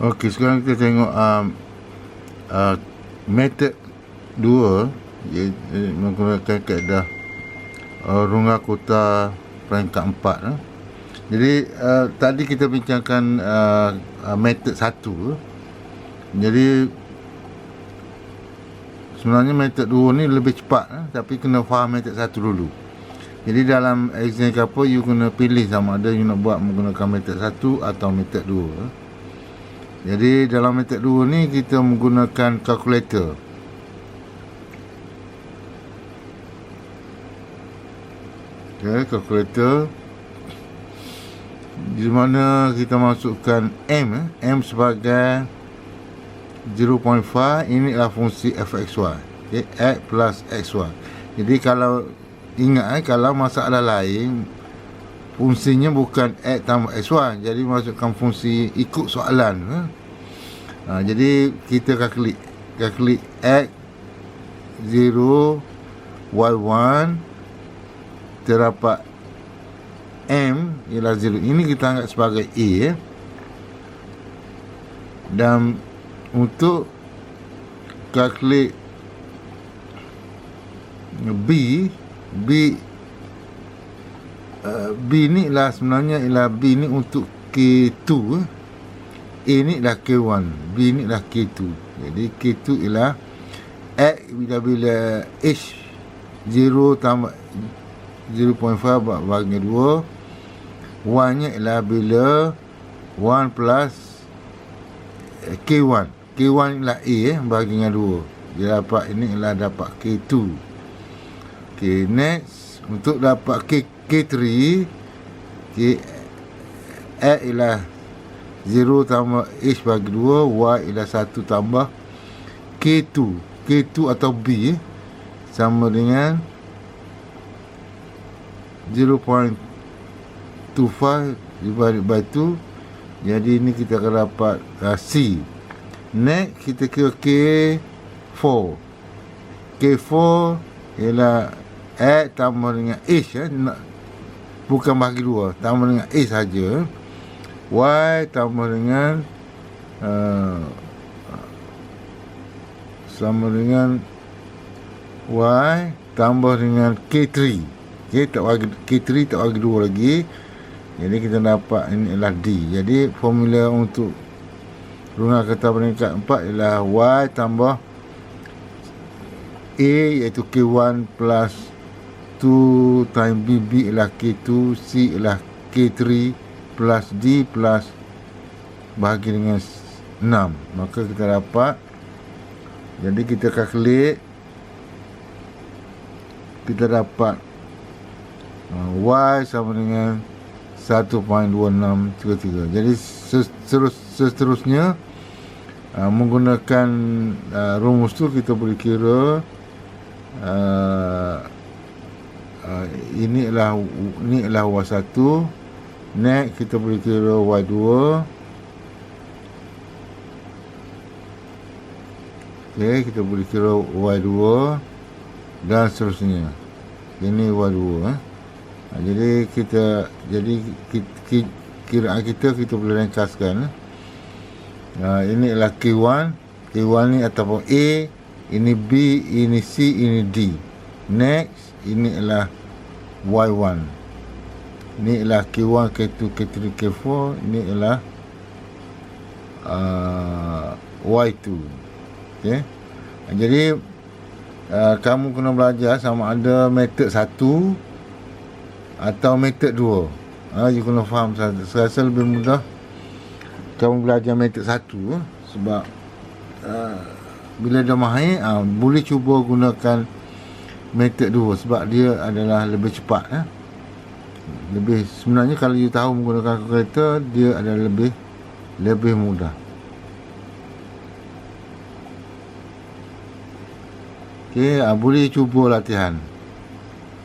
Okey, sekarang kita tengok uh, method 2 iaitu menggunakan kaedah rungga kota peringkat 4. Jadi tadi kita bincangkan method 1. Jadi sebenarnya method 2 ni lebih cepat, tapi kena faham method 1 dulu. Jadi dalam exam apa, you kena pilih sama ada you nak buat menggunakan method 1 atau method 2. Jadi dalam method 2 ni kita menggunakan calculator. Okay, calculator di mana kita masukkan M sebagai 0.5. Ini adalah fungsi fxy. Okay, x plus xy. Jadi kalau ingat, kalau masalah lain fungsinya bukan x tambah xy, jadi masukkan fungsi ikut soalan. Jadi kita klik x 0 y1 terdapat m ialah 0. Ini kita anggap sebagai a. Dan untuk kalkulate b ni lah sebenarnya ialah b ni untuk K2, A ni dah K1, B ni dah K2. Jadi K2 ialah X bila H 0 tambah 0.5 bagi 2, Y nya ialah bila 1 plus K1. K1 ialah A bagi dengan 2. Dia dapat ini ialah dapat K2. Okay, next untuk dapat K3, X ialah 0 tambah H bagi 2, Y ialah 1 tambah K2. K2 atau B sama dengan 0.25 divided by 2. Jadi ini kita akan dapat C. Next kita kira K4. K4 ialah X tambah dengan H, bukan bagi 2, tambah dengan H saja. Y tambah dengan sama dengan Y tambah dengan K3. Okay, K3 tak bagi 2 lagi. Jadi kita dapat ini adalah D. Jadi formula untuk rungga kota peringkat 4 ialah Y tambah A iaitu K1 plus 2 times B ialah K2, C ialah K3 plus D plus bahagi dengan 6. Maka kita dapat, jadi kita calculate, kita dapat Y sama dengan 1.2633. Jadi seterusnya menggunakan rumus tu kita boleh kira ini adalah Y1. Next kita boleh kira Y2. Okay, kita boleh kira Y2 dan seterusnya. Ini Y2. Jadi kiraan kita boleh ringkaskan. Ini adalah K1. K1 ni ataupun A, ini B, ini C, ini D. Next, ini adalah Y1. Ini adalah K1, K2, K3, K4. Ini adalah Y2. Okay. Jadi kamu kena belajar sama ada metod 1 atau metod 2. You kena faham. Saya rasa lebih mudah kamu belajar metod 1, sebab bila dah mahir boleh cuba gunakan metod 2 sebab dia adalah lebih cepat. Lebih sebenarnya kalau you tahu menggunakan kalkulator, dia adalah lebih mudah. Okey, boleh cuba latihan.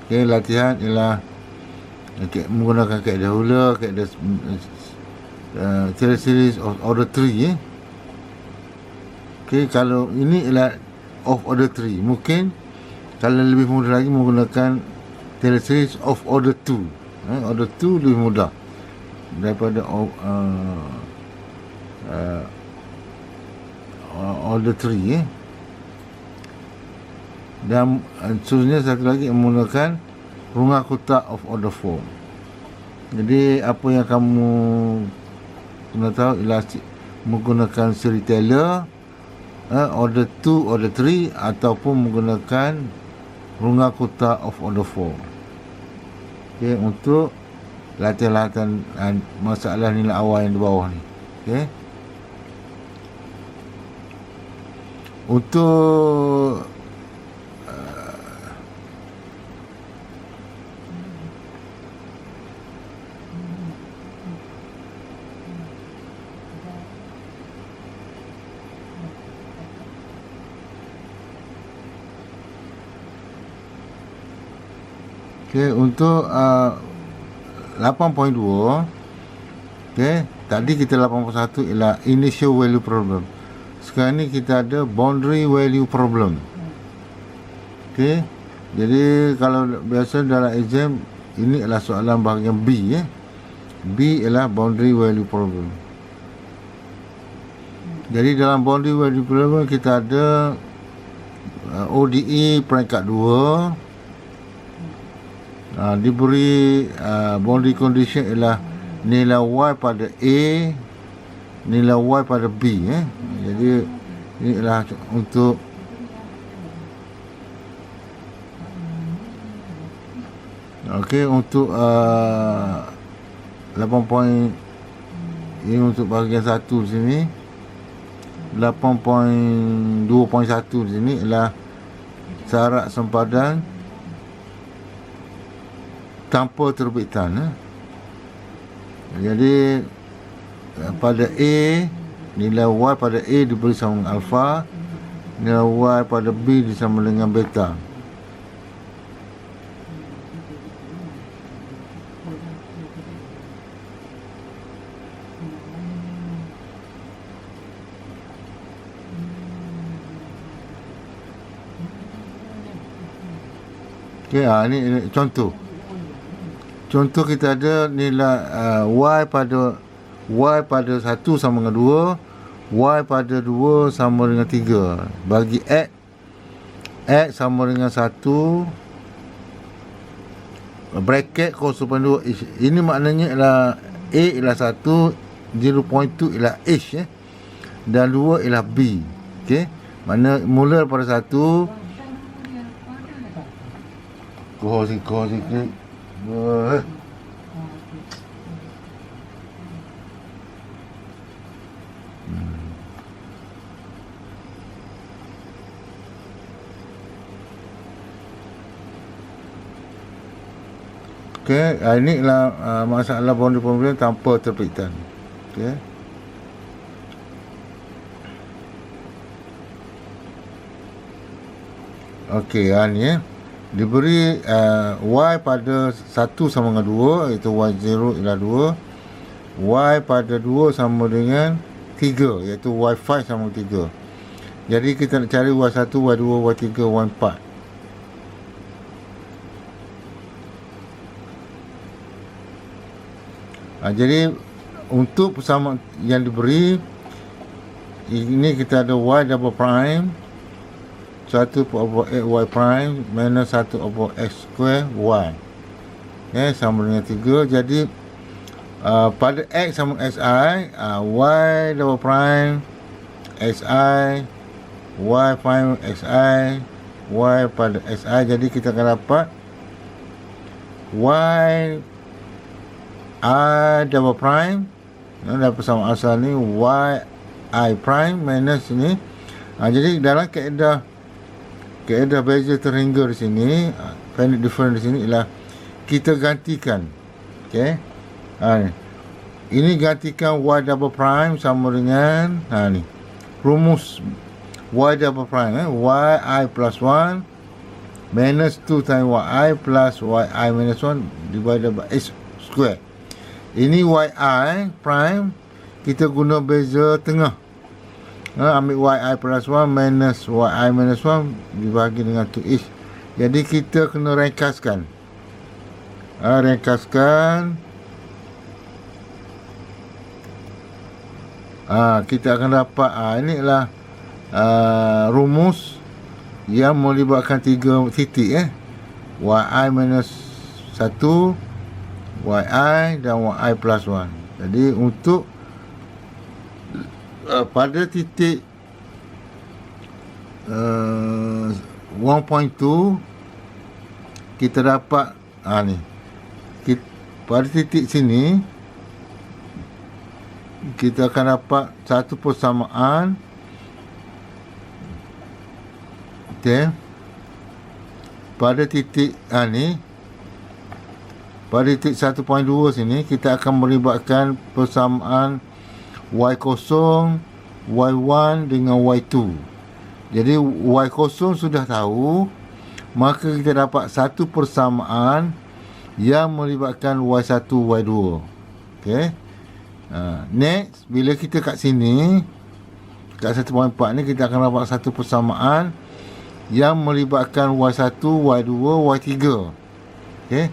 Okey, latihan ialah menggunakan kaedah Euler, kaedah Taylor series of order 3. Okey, kalau ini ialah of order 3, mungkin kalau lebih mudah lagi menggunakan Taylor series of order 2. Order 2 lebih mudah daripada order 3 dan seterusnya satu lagi menggunakan rungga kotak of order 4. Jadi apa yang kamu kena tahu ialah menggunakan seri Taylor, order 2, order 3 ataupun menggunakan rungga kotak of order 4. Okey, untuk latihan-latihan masalah nilai awal yang di bawah ni. Okey. Untuk untuk 8.2, tadi kita 8.1 ialah initial value problem. Sekarang ni kita ada boundary value problem. Jadi kalau biasa dalam exam ini adalah soalan bahagian B. B ialah boundary value problem. Jadi dalam boundary value problem kita ada ODE peringkat 2. Diberi boundary condition ialah nilai Y pada A, nilai Y pada B. Jadi ini ialah untuk untuk 8 point ini untuk bahagian 1 di sini. 8.2.1 di sini ialah syarat sempadan tanpa terbitan. Jadi pada A, nilai Y pada A diberi sama dengan alpha, nilai Y pada B disama dengan beta. Ini contoh. Contoh kita ada nilai Y pada 1 sama dengan 2, Y pada 2 sama dengan 3. Bagi X sama dengan 1, bracket 0.2 H. Ini maknanya ialah A ialah 1, 0.2 ialah H, dan 2 ialah B. Mana mula daripada 1 kau sikit. Ini adalah masalah boundary problem tanpa terbitan. Ni diberi Y pada 1 sama dengan 2, iaitu Y0 ialah 2, Y pada 2 sama dengan 3, iaitu Y5 sama dengan 3. Jadi kita nak cari Y1, Y2, Y3, Y4. Jadi untuk persamaan yang diberi ini kita ada Y double prime 1/8 Y prime minus 1/x square Y, sama dengan 3. Jadi pada X sama SI, Y double prime SI, Y prime SI, Y pada SI. Jadi kita akan dapat Y I double prime dalam persamaan asal ni Y I prime minus ni. Jadi dalam kaedah Bezier terhingga di sini, finite difference di sini ialah kita gantikan. Ini gantikan Y double prime sama dengan ni rumus Y double prime, Y I plus 1 minus 2 times Y I plus Y I minus 1 divided by X square. Ini Y I prime kita guna Bezier tengah. Ambil Y I plus 1 minus Y I minus 1 dibagi dengan 2H. Jadi kita kena ringkaskan. Kita akan dapat ini adalah rumus yang melibatkan 3 titik yi minus 1, yi dan yi plus 1. Jadi untuk pada titik 1.2 kita dapat ni pada titik sini kita akan dapat satu persamaan pada titik ni pada titik 1.2 sini kita akan melibatkan persamaan y0, y1 dengan y2. Jadi y0 sudah tahu, maka kita dapat satu persamaan yang melibatkan y1, y2. Okey. Next, bila kita kat sini kat 1.4 ni kita akan dapat satu persamaan yang melibatkan y1, y2, y3. Okey.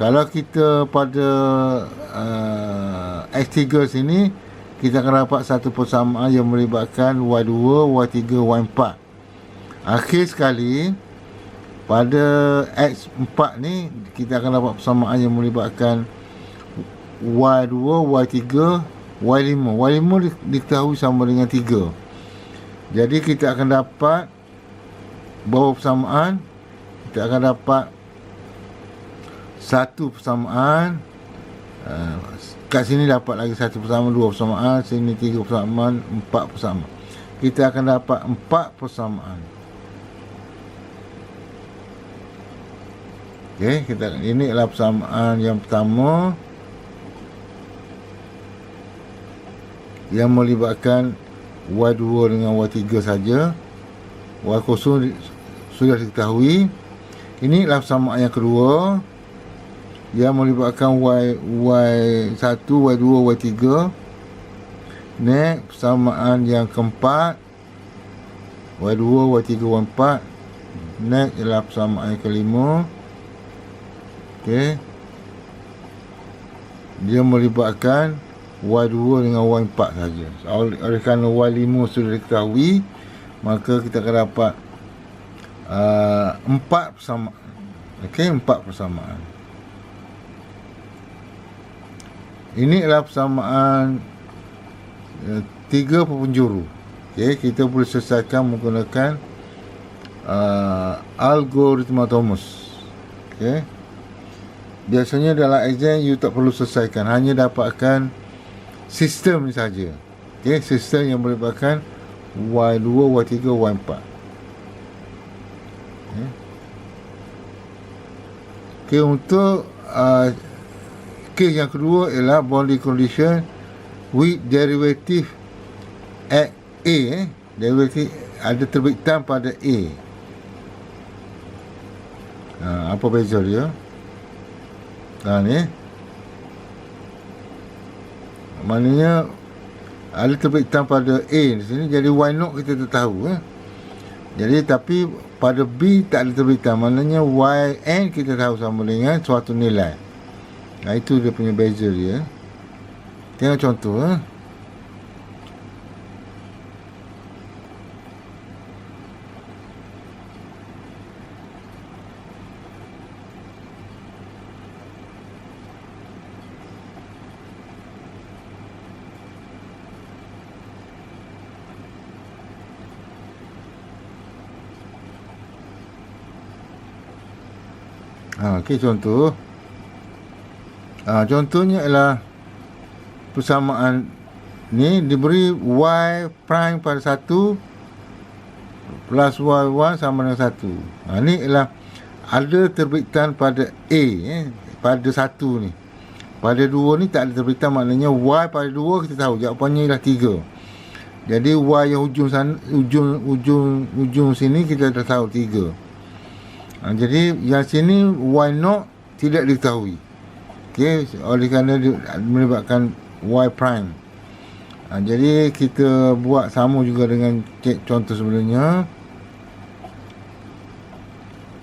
Kalau kita pada x3 sini kita akan dapat satu persamaan yang melibatkan y2, y3, y4. Akhir sekali pada x4 ni kita akan dapat persamaan yang melibatkan y2, y3, y5. Y5 diketahui sama dengan 3. Jadi kita akan dapat berapa persamaan? Kita akan dapat satu persamaan. Kat sini dapat lagi satu persamaan, 2 persamaan, sini 3 persamaan, 4 persamaan. Kita akan dapat 4 persamaan. Okey, ini adalah persamaan yang pertama yang melibatkan y2 dengan y3 saja. Y0 sudah diketahui. Ini adalah persamaan yang kedua yang melibatkan y1, y2, y3. Next, persamaan yang keempat y2, y3, y4. Next ialah persamaan yang kelima. Okey. Dia melibatkan y2 dengan y4 saja. Oleh kerana y5 sudah diketahui, maka kita akan dapat 4 persamaan. Okey, 4 persamaan. Ini adalah persamaan 3 penjuru. Okey, kita boleh selesaikan menggunakan algoritma Thomas. Okey. Biasanya dalam exam you tak perlu selesaikan, hanya dapatkan sistem ni saja. Okey, sistem yang melibatkan y2, y3, y4. Okey, untuk kes yang kedua ialah boundary condition with derivative at A. Derivative ada terbitan pada A. Apa beza dia? Ni maknanya ada terbitan pada A di sini, jadi y0 kita tak tahu. Jadi tapi pada B tak ada terbitan, maknanya yn kita tahu sama dengan suatu nilai. Itu dia punya beza dia. Tengok contoh. Okey, contoh. Contohnya ialah persamaan ni diberi y prime pada 1 plus y1 sama dengan 1. Ni ialah ada terbitan pada A, pada 1 ni. Pada 2 ni tak ada terbitan, maknanya y pada 2 kita tahu jawapannya ialah 3. Jadi y yang ujung sana, ujung sini kita dah tahu 3. Jadi yang sini y0 tidak diketahui. Okey, oleh kerana dia melibatkan y prime. Jadi kita buat sama juga dengan contoh sebelumnya.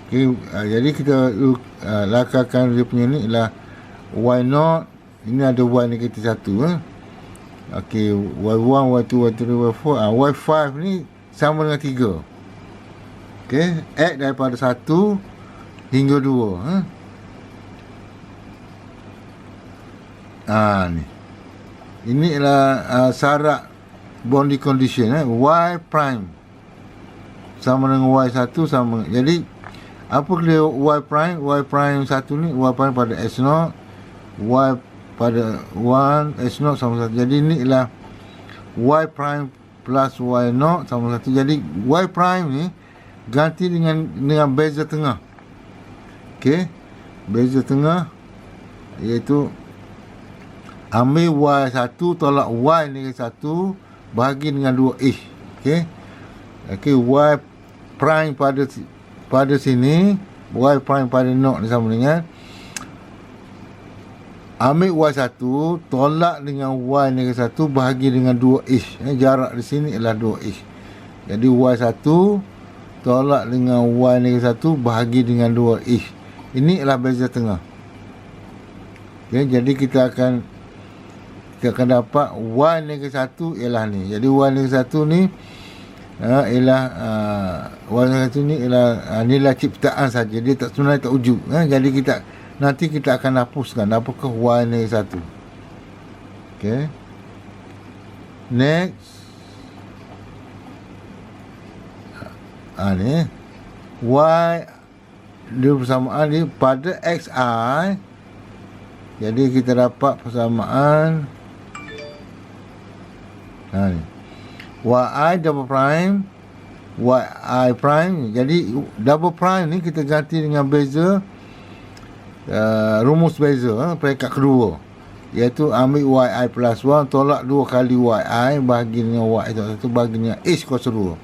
Okey, jadi kita lakarkan dia punya ni ialah y0. Ini ada y negatif 1. Okey, Y1, Y2, Y3, Y4. Y5 ni sama dengan 3. Okey, X daripada 1 hingga 2. Ni. Ini ialah syarat boundary condition. Y prime sama dengan Y1 sama. Jadi, apa dia Y prime? Y prime 1 ni, Y prime pada S0, Y pada 1, S0 sama 1. Jadi, ni ialah Y prime plus Y0 sama 1. Jadi, Y prime ni ganti dengan beza tengah. Okey, beza tengah iaitu ambil Y1 tolak Y negatif 1 bahagi dengan 2H. Okey. Okey, Y prime pada sini, Y prime pada 0 ni sama dengan ambil Y1 tolak dengan Y negatif 1 bahagi dengan 2H. Jarak di sini ialah 2H. Jadi Y1 tolak dengan Y negatif 1 bahagi dengan 2H. Ini ialah beza tengah. Okay, jadi kita akan dapat Y negatif 1 ialah ni. Jadi Y negatif 1 ni ialah Y negatif 1 ni ialah nilai ciptaan saja. Dia sebenarnya tak wujud. Jadi nanti kita akan hapuskan apakah Y negatif 1. Okay. Next. Ni Y dia persamaan ni pada XI. Jadi kita dapat persamaan ni YI double prime YI prime. Jadi double prime ni kita ganti dengan beza rumus beza peringkat kedua, iaitu ambil YI plus 1 tolak 2 kali YI bahagi dengan Y itu bahagi dengan H kuasa 2.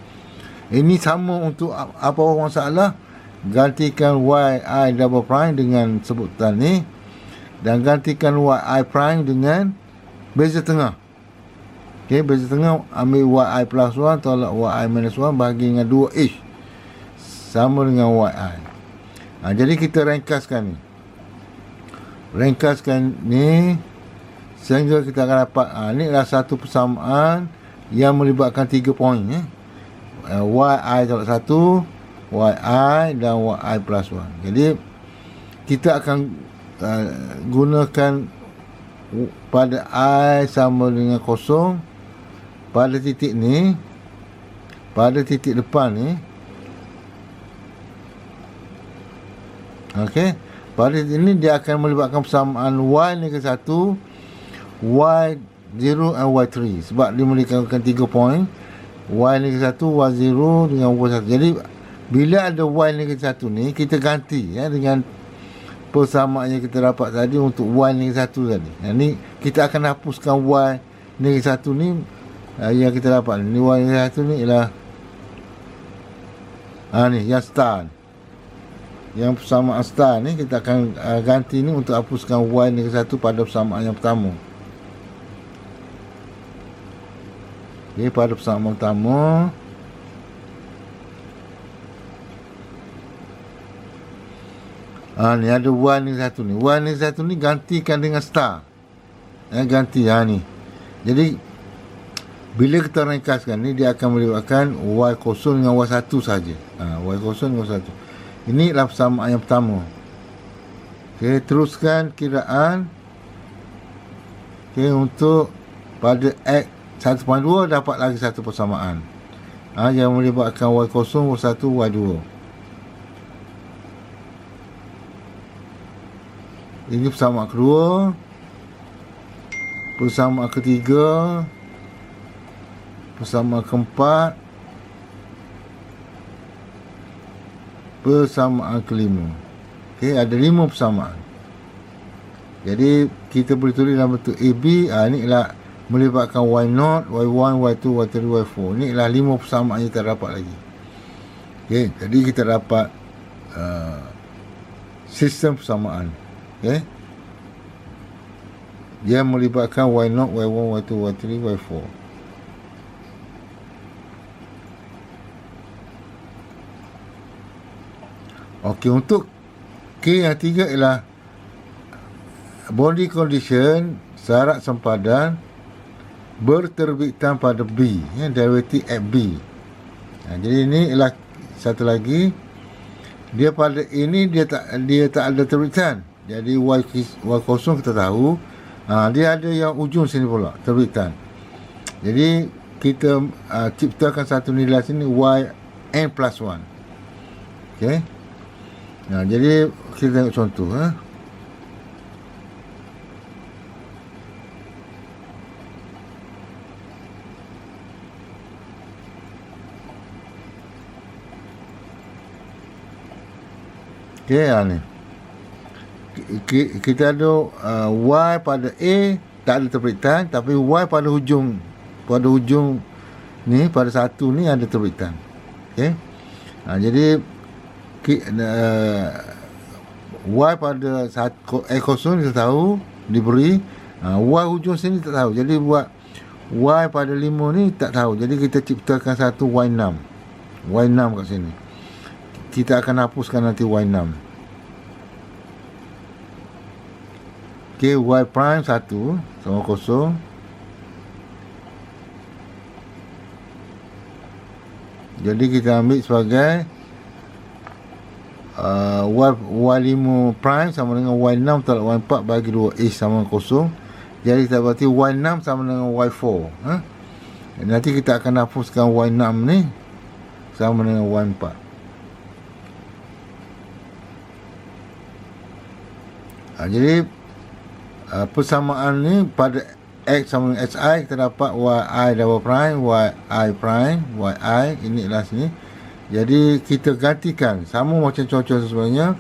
Ini sama untuk apa masalah. Gantikan YI double prime dengan sebutan ni dan gantikan YI prime dengan beza tengah. Okey, beza tengah ambil YI plus 1 tolak YI minus 1 bahagi dengan 2H sama dengan YI. Jadi kita ringkaskan ni sehingga kita akan dapat ni adalah satu persamaan yang melibatkan 3 poin. YI tolak 1, YI dan YI plus 1. Jadi kita akan gunakan pada I sama dengan 0 pada titik ni, pada titik depan ni. Okey, pada titik ni dia akan melibatkan persamaan Y negatif 1, Y0 dan Y3 sebab dia melibatkan 3 poin, Y negatif 1, Y0 dengan Y1. Jadi bila ada Y negatif 1 ni, kita ganti dengan persamaan yang kita dapat tadi untuk Y negatif 1 tadi. Ni kita akan hapuskan Y negatif 1 ni yang kita dapat. Ni Y negatif 1 ni ialah ni yang star. Yang persamaan star ni kita akan ganti ni untuk hapuskan Y negatif 1 pada persamaan yang pertama. Okey, pada persamaan pertama ni ada Y negatif 1 ni. Y negatif 1 ni gantikan dengan star. Ganti ni. Jadi bila kita ringkaskan ni, dia akan melibatkan Y0 dengan Y1 saja. Y0 dengan Y1. Ini adalah persamaan yang pertama. Okey, teruskan kiraan. Okey, untuk pada X 1.2 dapat lagi satu persamaan. Yang melibatkan Y0, Y1, Y2. Ini persamaan kedua. Persamaan ketiga. Persamaan keempat. Persamaan kelima. Okey, ada 5 persamaan. Jadi kita boleh tulis dalam bentuk AB. Ini ialah melibatkan Y0, Y1, Y2, Y3, Y4. Ini ialah 5 persamaan yang kita dapat lagi. Okey, jadi kita dapat sistem persamaan. Okay. Dia melibatkan Y0, Y1, Y2, Y3, Y4. Okey, untuk K yang 3 ialah boundary condition, syarat sempadan berterbitan pada B, derivatif at B. Jadi ini ialah satu lagi, dia pada ini dia tak ada terbitan. Jadi y kosong kita tahu, dia ada yang ujung sini pula terbitan. Jadi kita ciptakan satu nilai sini yn plus 1. Okey. Jadi kita tengok contoh. Okey, ni. Kita ada y pada A tak ada terbitan, tapi y pada hujung ni, pada satu ni ada terbitan. Okey. Jadi y pada x0 kita tahu diberi, y hujung sini tak tahu. Jadi buat y pada 5 ni tak tahu. Jadi kita ciptakan satu y6 kat sini. Kita akan hapuskan nanti y6. Okey, y prime 1 sama 0. Jadi kita ambil sebagai y5 prime sama dengan y6 tolak y4 bagi 2 h sama 0. Jadi kita berarti y6 sama dengan y4. Nanti kita akan hapuskan y6 ni sama dengan y4. Jadi persamaan ni pada x sama dengan si, kita dapat yi double prime, yi prime, yi, ini adalah sini. Jadi kita gantikan sama macam contoh sebenarnya,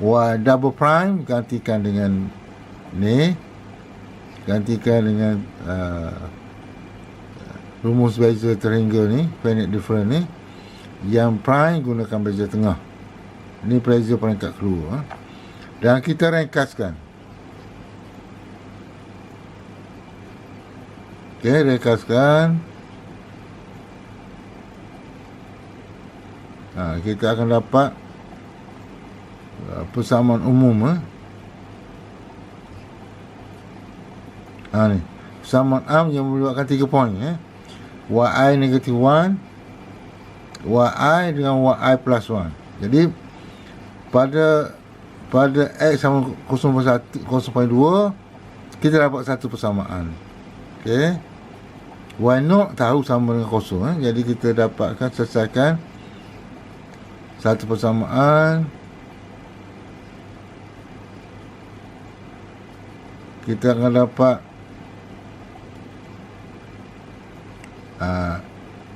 y double prime gantikan dengan ni, gantikan dengan rumus beza triangle ni, finite difference ni. Yang prime gunakan beza tengah. Ini beza peringkat keluar. Dan kita ringkaskan. Okey, ringkaskan. Kita akan dapat persamaan umum. Ni. Persamaan am yang melibatkan 3 poin. yi negatif 1, yi dengan yi plus 1. Jadi pada x sama 0.2 kita dapat satu persamaan. Okey. Y0 tahu sama dengan 0. Jadi kita dapatkan, selesaikan satu persamaan. Kita akan dapat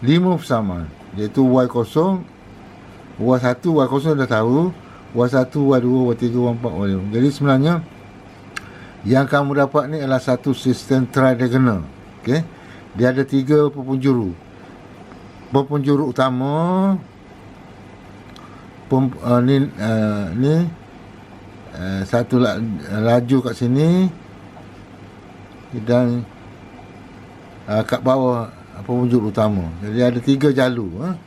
5 persamaan, iaitu y0, y1, y0 dah tahu, y1, y2, y3, y4, y5. Jadi sebenarnya yang kamu dapat ni adalah satu sistem tridiagonal. Okey. Dia ada 3 penjuru. Penjuru utama satu laju kat sini dan kat bawah penjuru utama. Jadi ada 3 jalur.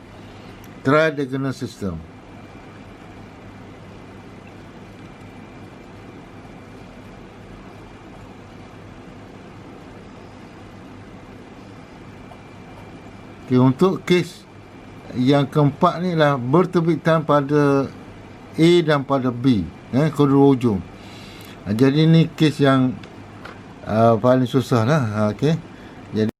Tridiagonal system. Okay, untuk kes yang keempat ni lah berterbitan pada A dan pada B, kedua hujung. Jadi ni kes yang paling susah lah. Okey. Jadi